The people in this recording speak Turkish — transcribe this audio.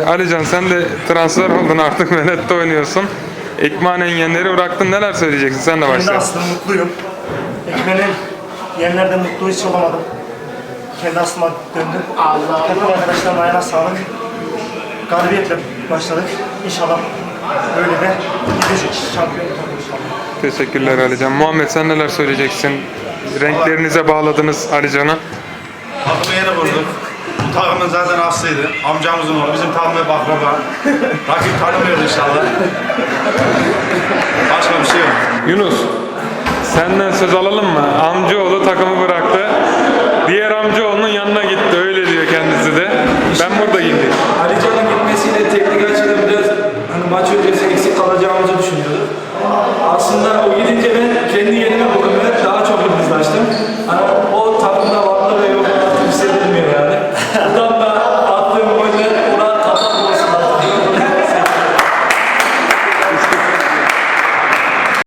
Alican, sen de transfer oldun, artık Venet'te oynuyorsun. Ekmanen yenleri bıraktın, neler söyleyeceksin? Sen de Ben de başla. aslında mutluyum. Ekmen'in yenilerde mutlu hiç olamadım. Kendi aslıma döndüm. Takım arkadaşlarıma ayağına sağlık. Galibiyetle başladık. İnşallah böyle de gidecek şampiyon takım inşallah. Teşekkürler Alican. Muhammed, sen neler söyleyeceksin? Renklerinize bağladınız Alican'ı. Takımı yeni kurduk. Bu takımın zaten aslıydı. Amcamızın oğlu. Bizim takım hep akraba. Rakip tanımıyoruz inşallah. Başka bir şey yok. Yunus, senden söz alalım mı? Amcaoğlu takımı bıraktı. Diğer amcaoğlunun yanına gitti, öyle diyor kendisi de. Ben buradayım diyor. Alican'ın